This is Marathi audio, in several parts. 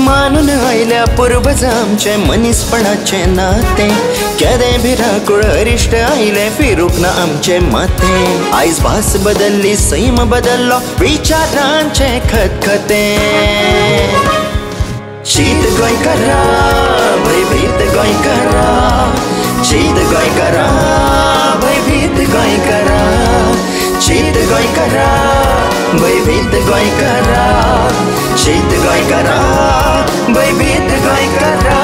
मानून आयल्या पूर्वज आमचे मनीसपणाचे नाते केदे भिराकूळ अरिश्ट आयले फिरूक ना आमचे माथे आयज भास बदलली सैम बदललो विचारांचे खतखते शीत गोंयकारा भयभीत गोंयकारा शीत गोंयकारा भयभीत गोंयकारा शीत गोंयकारा भयभीत गोंयकारा शीत गोंयकारा भयभीत गोंयकारा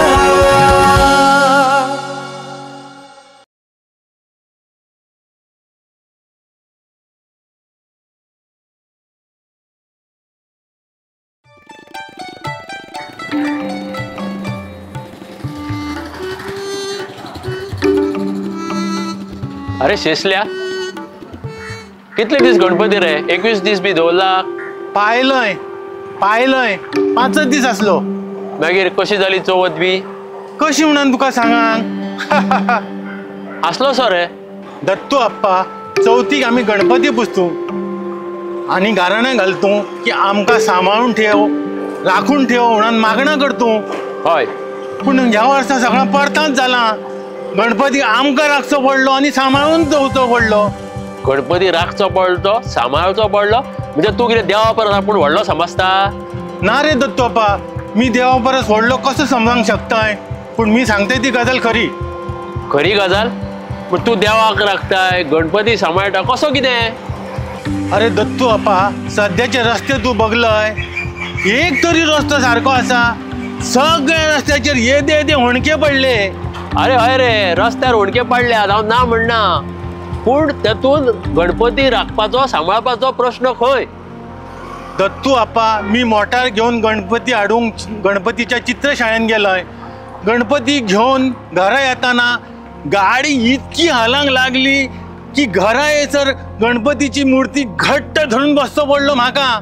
अरे शेसल्या कितले दीस गणपती रे 21 दीस बी दवरला पायलय 5 दीस असलो मागीर कशी जाली चवथ बी कशी म्हणून तुका सांगांक असलो सो रे दत्तू आप्पा चवथीक आमी गणपती पुजतू आनी गाराणें घालतू की आमकां सांबाळून ठेव राखून ठेव म्हणून मागणां करतू हय पूण ह्या वर्सा सगळं परतांच जाला गणपती आमकां राखचो पडलो आनी सांबाळून दवरचो पडलो गणपती राखचो पडलो सांबाळचो पडलो म्हणजे तू कितें देवा परस आपूण व्हडलो समजता ना रे दत्तू आप्पा मी देवा परस व्हडलो कसो समजावंक शकताय पूण मी सांगताय ती गजाल खरी गजाल पूण तू देवाक राखताय गणपती सांबाळटा कसो कितें अरे दत्तू आप्पा सद्याचे रस्ते तू बघलय एक तरी रस्तो सारको आसा सगळ्या रस्त्याचेर येदे येदे होणके पडले अरे हय रे रस्त्यार होणके पडल्यात हांव ना म्हणना पूण तेतून गणपती राखपाचो सांबाळपाचो प्रश्न खंय दत्तू आप्पा मी मोटार घेवन गणपती हाडूंक गणपतीच्या चित्रशाळेन गेलोय गणपती घेवन घरा येताना गाडी इतकी हालांक लागली की घरा येसर गणपतीची मूर्ती घट्ट धरून बसचो पडलो म्हाका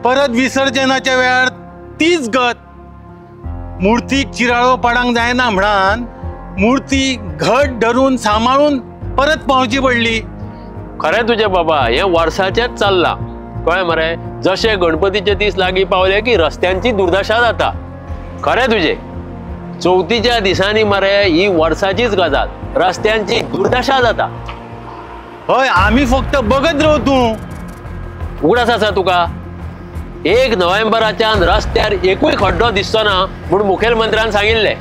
परत विसर्जनाच्या वेळार तीच गत मूर्तीक चिराळो पडांक जायना म्हणान मूर्ती घट धरून सांबाळून परत पावची पडली खरें तुजें बाबा हें वर्साचेंच चल्लां कळ्ळें मरे जशे गणपतीचे दीस लागीं पावले की रस्त्यांची दुर्दशा जाता खरें तुजें चवथीच्या दिसांनी मरे ही वर्साचीच गजाल रस्त्यांची दुर्दशा जाता हय आमी फक्त बघत रावतू उगडास आसा तुका 1 नोव्हेंबराच्यान रस्त्यार एकूय खड्डो दिसचो ना म्हूण मुखेलमंत्र्यान सांगिल्लें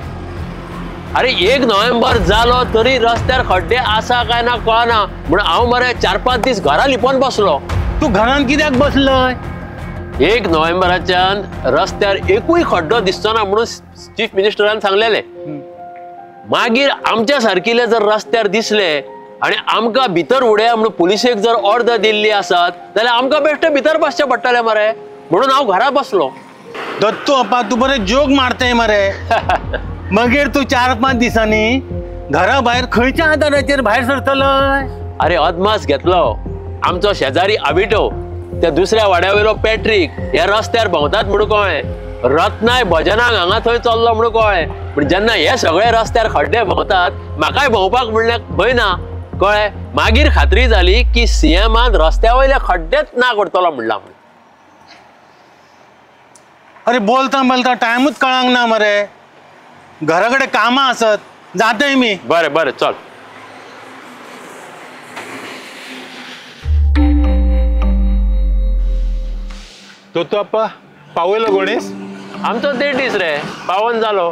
अरे 1 नोव्हेंबर जालो तरी रस्त्यार खड्डे आसा काय ना कळना म्हूण हांव मरे 4-5 दीस घरा लिपोवन बसलो तू घरान कित्याक बसलय 1 नोव्हेंबराच्यान रस्त्यार एकूय खड्डो दिसचो ना म्हणून चीफ मिनिस्टरान सांगलेलें मागीर आमच्या सारकिले जर रस्त्यार दिसले आनी आमकां भितर उडया म्हणून पुलिसेक जर ऑर्डर दिल्ली आसत जाल्यार आमकां बेश्टे भितर बसचें पडटलें मरे म्हणून हांव घरा बसलो दत्तू आप्पा तू बरें जोग मारताय मरे मागीर तू 4-5 दिसांनी घरा भायर खंयच्या आदाराचेर भायर सरतलय अरे अदमास घेतलो आमचो शेजारी आबिटो त्या दुसऱ्या वाड्यावयलो पॅट्रीक ह्या रस्त्यार भोंवतात म्हणून कळ्ळें रत्नाय भजनाक हांगा थंय चल्लो म्हणून कळ्ळें पूण जेन्ना हे सगळे रस्त्यार खड्डे भोंवतात म्हाकाय भोंवपाक म्हणल्यार भंय ना कळ्ळें मागीर खात्री जाली की सीएमान रस्त्या वयले खड्डेच ना करतलो म्हणला म्हण अरे बोलता टायमूच कळांक ना मरे घरा कडेन कामां आसत जाताय मी बरें बरें चल दत्तू आप्पा पावयलो गणेश आमचो 1.5 दीस रे पावन जालो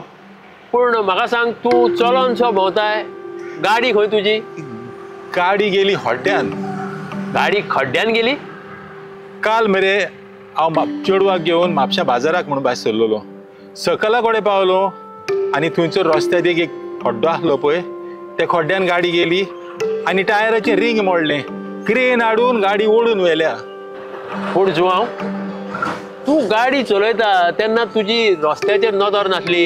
पूण म्हाका सांग तूं चलोनसो भोंवताय गाडी खंय तुजी गाडी गेली हॉट्यान गाडी खड्ड्यान गेली काल मरे हांव चेडवाक घेवन म्हापशा बाजाराक म्हणून भायर सरलोलो सकला कडेन पावलो आनी थंयचो रस्त्यार एक खड्डो आसलो पळय त्या खड्ड्यान गाडी गेली आनी टायराचें रिंग मोडलें क्रेन हाडून गाडी ओडून व्हेल्या पूण जुवांव तूं गाडी चलयता तेन्ना तुजी रस्त्याचेर नदर नासली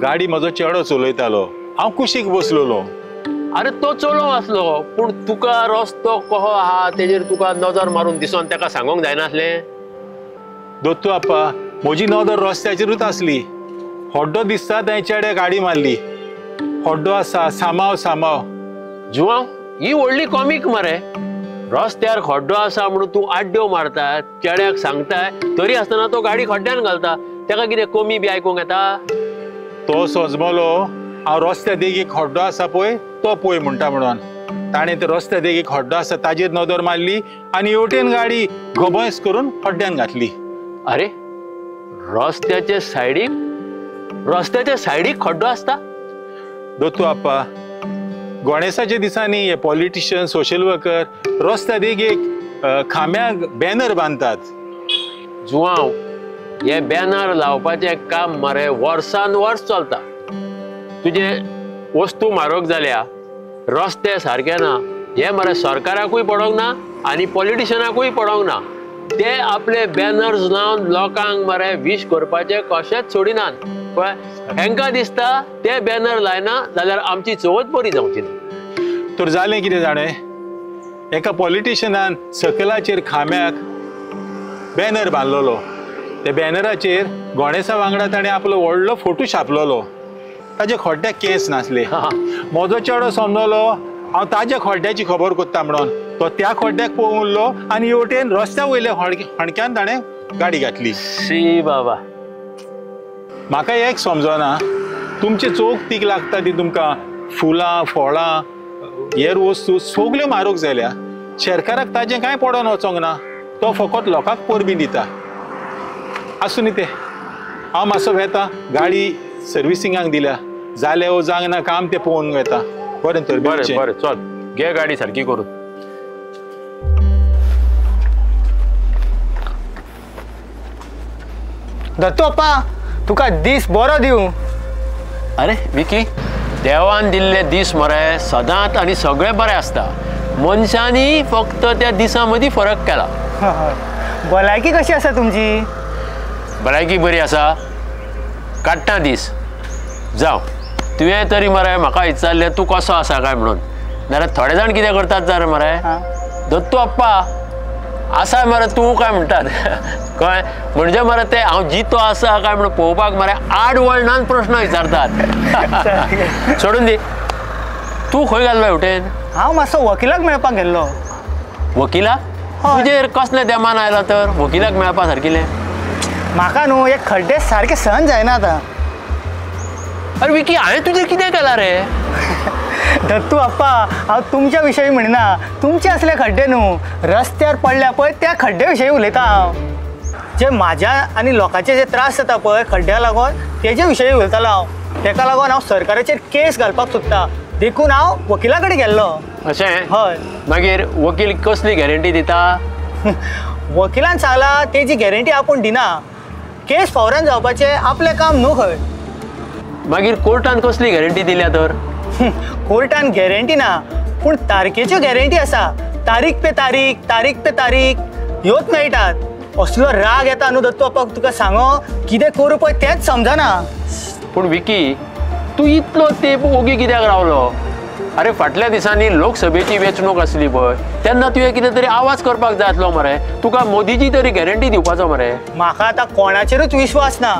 गाडी म्हजो चेडो चलयतालो हांव कुशीक बसलोलो अरे तो चलोव आसलो पूण तुका रस्तो कहो आहा तेजेर तुका नजर मारून दिसोन तेका सांगोंक जायनासलें दत्तू आप्पा म्हजी नदर रस्त्याचेरूच आसली हड्डो दिसता थंय चेड्या गाडी मारली हड्डो आसा सामाव जुवांव ही व्हडली कॉमीक मरे रस्त्यार खड्डो आसा म्हणून तूं आड्ड्यो मारता, चेड्याक सांगताय, तरी आसतना तो गाडी खड्ड्यान घालता. तेका कितें कमी बी आयकूंक येता? तो सोजमलो हांव रस्त्या देगेक खड्डो आसा पळय तो पळय म्हणटा म्हणून. ताणें ते रस्त्या देगेक खड्डो आसा ताजेर नदर मारली आनी हेवटेन गाडी घोबयस करून खड्ड्यान घातली. अरे रस्त्याचे सायडीक खड्डो आसता? दोतू आप्पा, गणेशाच्या दिसांनी हे पॉलिटिशियन सोशल वर्कर रस्त्या देगेक खांब्याक बॅनर बांदतात. जुवांव, हे बॅनर लावपाचें काम मरे वर्सान वर्स चलता. तुजे वस्तू म्हारग जाल्या, रस्ते सारके ना, हे मरे सरकाराकूय पडोंक ना आनी पॉलिटिशियनाकूय पडोंक ना. ते आपले बॅनर्स लावन लोकांक मरे विश करपाचे कशेंच सोडिनात. पळय, हेंकां दिसता ते बॅनर लायना जाल्यार आमची चवथ बरी जावची ना. तर जालें कितें जाणें, एका पॉलिटिशियनान सकलाचेर खांब्याक बॅनर बांदलोलो. त्या बॅनराचेर गणेशा वांगडा ताणें आपलो व्हडलो फोटो छापलोलो. ताजे खोड्ड्याक केस नासले. म्हजो चेडो समजलो हांव ताज्या खोड्ड्याची खबर कोत्ता म्हणून. तो त्या खोड्ड्याक पळोवन उरलो आनी हेवटेन रस्त्या वयल्या हणक्यान ताणें गाडी घातली. शी बाबा, म्हाका एक समजना, तुमचे चोख तीक लागता ती तुमकां फुलां फळां हेर वस्तू सगल्यो म्हारग जाल्या. शेतकाराक ताजें कांय पडोन वचोंक ना. तो फकत लोकांक परबी दिता. आसूं न्ही तें, हांव मातसो वेता, गाडी सर्विसिंगाक दिल्या, जालें वो जांक ना काम तें पळोवन वेता. बरें तर बरें बरें, चल घे गाडी सारकी करून. दत्तू अप्पा, तुका दीस बरो दिवं. अरे विकी, देवान दिल्ले दीस मरे सदांच आनी सगळे बरे आसता. मनशांनी फक्त त्या दिसां मदीं फरक केला. भलायकी कशी आसा तुमची? भलायकी बरी आसा. काडटा दीस. जावं, तुवें तरी मरे म्हाका विचारलें तूं कसो आसा काय म्हणून. नाल्यार थोडे जाण कितें करतात जाल्यार मरे, दत्तू अप्पा आसा मरे तूं काय म्हणटात. कळ्ळें? म्हणजे मरे ते हांव जितो आसा काय म्हणून पळोवपाक मरे आड वळणान प्रश्न विचारतात. सोडून दी. तूं खंय गेल्लो हेवटेन? हांव मातसो वकिलाक मेळपाक गेल्लो. वकिलाक? तुजेर कसलें देमान आयलां तर वकिलाक मेळपा सारकिलें? म्हाका न्हू एक खड्डे सारके सहन जायना आतां. अरे विकी, हांवें तुजेर कितें केलां रे? दत्तू अप्पा, हांव तुमच्या विशयी म्हणना. तुमचे असले खड्डे न्हू, रस्त्यार पडल्या पळय त्या खड्ड्या विशयी उलयता हांव. जे म्हाज्या आनी लोकांचे जे त्रास जाता पळय खड्ड्या लागून, तेजे विशयी उलयतालो हांव. तेका लागून हांव सरकाराचेर केस घालपाक सोदता. देखून हांव वकिला कडेन गेल्लो. अशें? हय. मागीर वकील कसली गॅरंटी दिता? वकिलान सांगला तेजी गॅरंटी आपूण दिना. केस फौरान जावपाचें आपलें काम न्हू खंय. मागीर कोर्टान कसली गॅरंटी दिल्या तर? कोर्टान गॅरंटी ना, पूण तारखेच्यो गॅरंटी आसा. तारीख पे तारीख ह्योच मेळटात. असलो राग येता न्हू दत्तू अप्पा तुका सांगो, कितें करूं पळय तेंच समजना. पूण विकी, तूं इतलो तेंप ओगी कित्याक रावलो? अरे फाटल्या दिसांनी लोकसभेची वेंचणूक आसली पळय, तेन्ना तुवें कितें तरी आवाज करपाक जाय आसलो मरे. तुका मोदीची तरी गॅरंटी दिवपाचो मरे. म्हाका आतां कोणाचेरूच विश्वास ना.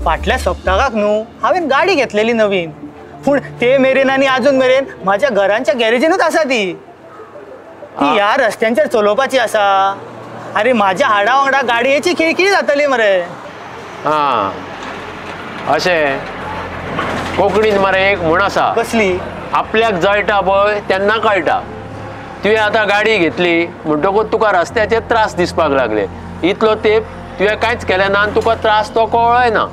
फाटल्या सप्तकाक न्हू हांवें गाडी घेतलेली नवीन, पूण ते मेरेन आनी आजून मेरेन म्हाज्या घरांच्या गॅरेजीनूच आसा ती. ह्या रस्त्यांचेर चलोवपाची आसा. अरे म्हाज्या हाडा वांगडा गाडयेची खिळखिळी जातली मरे. हां, अशें. कोंकणीन मरे एक म्हण आसा. कसली? आपल्याक जळटा पळय तेन्ना कळटा. तुवें आतां गाडी घेतली म्हणटकूच तुका रस्त्याचे त्रास दिसपाक लागले. इतलो तेंप तुवें कांयच केलें ना आनी तुका त्रास तो कळ्ळोय ना.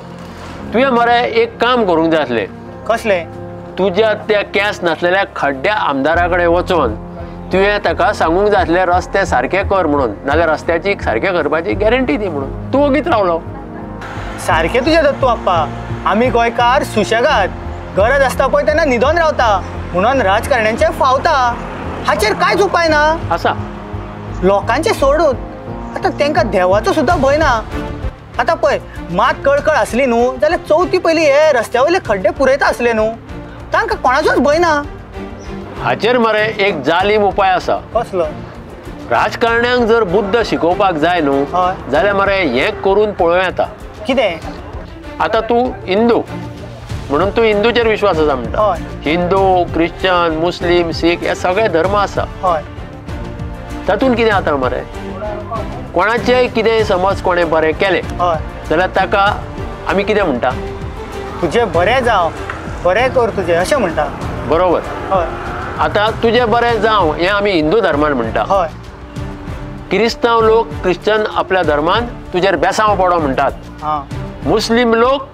तुवें मरे एक काम करूंक जाय आसलें. कसलें? तुज्या त्या केंस नासलेल्या खड्ड्या आमदारा कडेन वचून तुवें ताका सांगूंक जाय आसलें रस्ते सारके कर म्हणून, नाल्यार रस्त्याची सारके करपाची गॅरंटी दी म्हणून. तूं ओगीच रावलो. सारकें तुजें दत्तू अप्पा. आमी गोंयकार सुशेगाद, गरज आसता पळय तेन्ना न्हिदोन रावता. म्हणून राजकारण्यांचे फावता. हाचेर कांयच उपाय ना. आसा लोकांचे सोडून आतां तांकां देवाचो सुद्दां भंय ना. आतां पळय, मात कळकळ आसली न्हू जाल्यार चवथी पयलीं हे रस्त्या वयले खड्डे पुरयता आसले न्हू, तांकां कोणाचोच भंय ना. हाचेर मरे एक जालीम उपाय आसा. कसलो? राजकारण्यांक जर बुद्ध शिकोवपाक जाय न्हू जाल्यार मरे हें करून पळोवं येता. कितें? आतां तूं हिंदू म्हणून तूं हिंदूचेर विश्वास आसा म्हणटा. हिंदू, क्रिश्चन, मुस्लीम, सीख हे सगळे धर्म आसा. तातूंत कितें जाता मरे कोणाचेय कितें समज कोणें बरें केलें हय जाल्यार ताका आमी कितें म्हणटा तुजें बरें जावं बरें कर तुजें अशें म्हणटा बरोबर हय आतां तुजें बरें जावं हें आमी हिंदू धर्मान म्हणटा हय क्रिस्तांव लोक क्रिश्चन आपल्या धर्मान तुजेर बेसांव पडो म्हणटात हां मुस्लीम लोक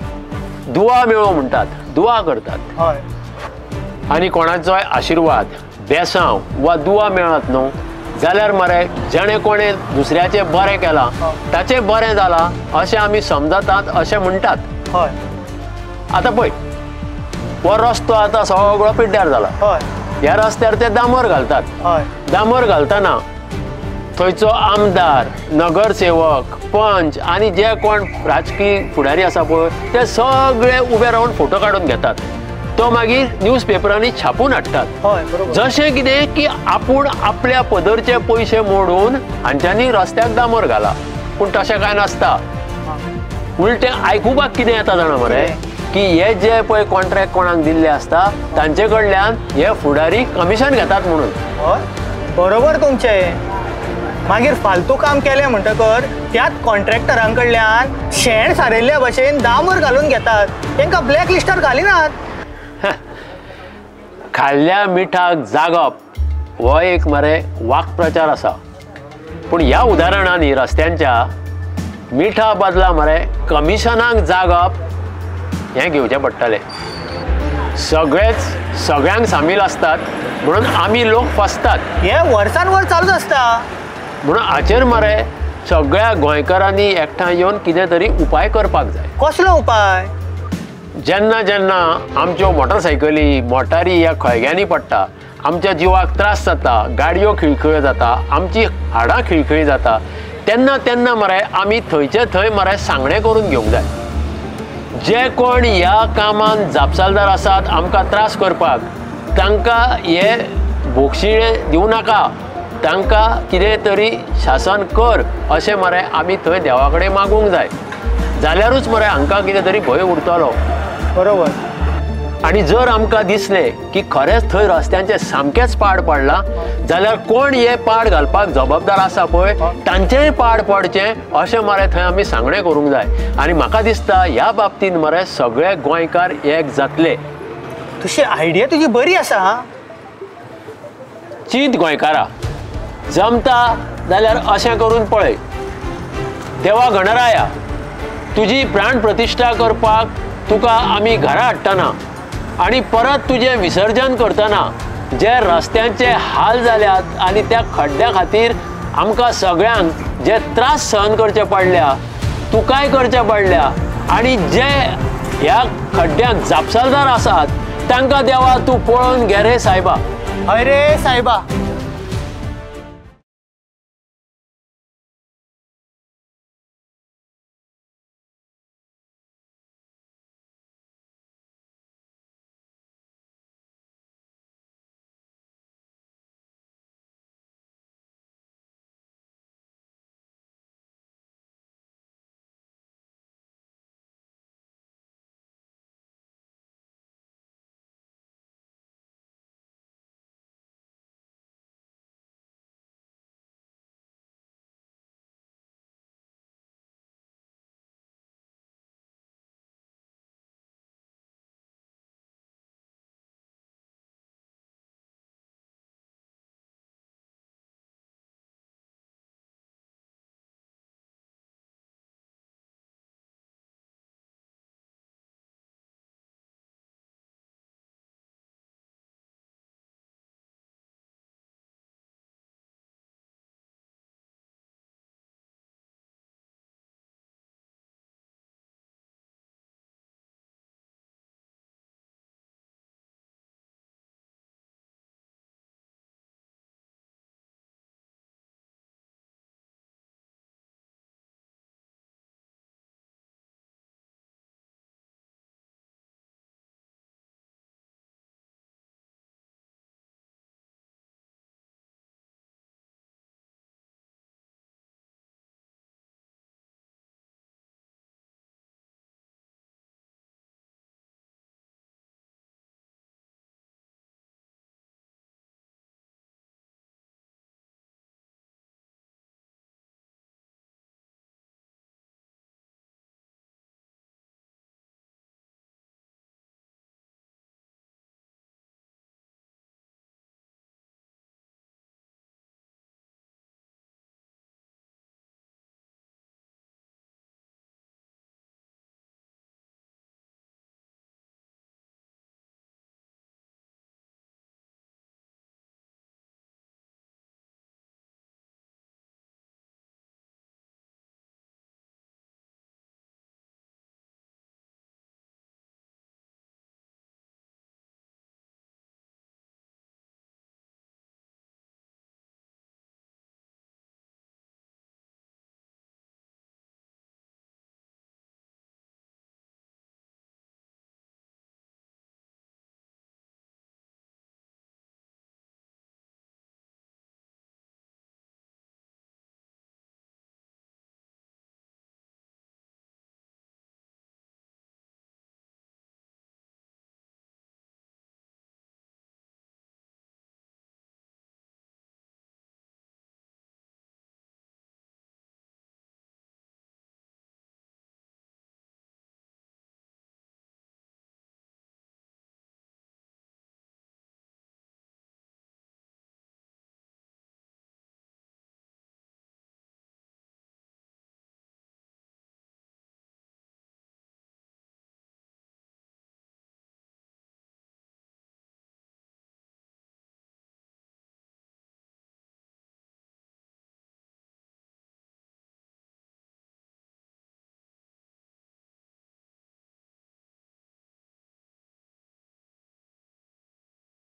दुआ मेळो म्हणटात दुआ करतात हय आनी कोणाचोय आशिर्वाद बेसांव वा दुआ मेळत न्हू जाल्यार मरे जेणे कोणें दुसऱ्याचें बरें केलां ताचें बरें जालां अशें आमी समजतात अशें म्हणटात हय आतां पळय हो रस्तो आतां सगळो पिड्ड्यार जाला हय ह्या रस्त्यार ते दामोर घालतात हय दामोर घालतना थंयचो आमदार नगरसेवक पंच आनी जे कोण राजकीय फुडारी आसा पळय ते सगळे उबे रावन फोटो काडून घेतात तो मागीर न्यूज पेपरांनी छापून हाडटात हय बरोबर जशें कितें की आपूण आपल्या पदरचे पयशे मोडून हांच्यांनी रस्त्याक दामोर घाला पूण तशें कांय नासता उलटें आयकुपाक कितें येता जाणा मरे की हे जे पळय कॉन्ट्रॅक्ट कोणाक दिल्ले आसता तांचे कडल्यान हे फुडारी कमिशन घेतात म्हणून हय बरोबर तुमचें मागीर फालतू काम केलें म्हणटकर त्याच कॉन्ट्रॅक्टरां कडल्यान शेण सारयल्ल्या भशेन दामोर घालून घेतात तांकां ब्लॅक लिस्टार घालिनात खाल्ल्या मिठाक जागप हो एक मरे वाक्प्रचार आसा पूण ह्या उदाहरणांनी रस्त्यांच्या मिठा बदला मरे कमिशनाक जागप हें घेवचें पडटलें सगळ्यांक सामील असतात म्हणून आमी लोक फसतात हें वर्सान वर चालूच आसता म्हणून हाचेर मरे सगळ्या गोंयकारांनी एकठांय येवन कितें तरी उपाय करपाक जाय कसलो उपाय जेन्ना जेन्ना आमच्यो मोटरसायकली मोटारी ह्या खळग्यांनी पडटा आमच्या जिवाक त्रास जाता गाडयो खिळखिळ्यो जाता आमची हाडां खिळखिळी जाता तेन्ना तेन्ना मरे आमी थंयचे थंय मरे सांगणें करून घेवंक जाय जे कोण ह्या कामान जापसालदार आसात आमकां त्रास करपाक तांकां हे बोक्षिणे दिवं नाका तांकां कितें तरी शासन कर अशें मरे आमी थंय देवा कडेन मागूंक जाय जाल्यारूच मरे हांकां कितें तरी भंय उरतलो बरोबर आनी जर आमकां दिसलें की खरेंच थंय रस्त्यांचे सामकेंच पाड पडलां जाल्यार कोण हे पाड घालपाक जबाबदार आसा पळय तांचेंय पाड पडचें अशें मरे थंय आमी सांगणें करूंक जाय आनी म्हाका दिसता ह्या बाबतींत मरे सगळे गोंयकार एक जातले तशी आयडिया तुजी बरी आसा चिंत गोंयकारा जमता जाल्यार अशें करून पळय देवा गणराया तुजी प्राण प्रतिश्ठा करपाक तुका आमी घरा हाडटना आनी परत तुजें विसर्जन करतना जे रस्त्यांचे हाल जाल्यात आनी त्या खड्ड्या खातीर आमकां सगळ्यांक जे त्रास सहन करचे पडल्या तुकाय करचे पडल्या आनी जे ह्या खड्ड्यांक जापसालदार आसात तांकां देवा तूं पळोवन घे रे सायबा हय रे सायबा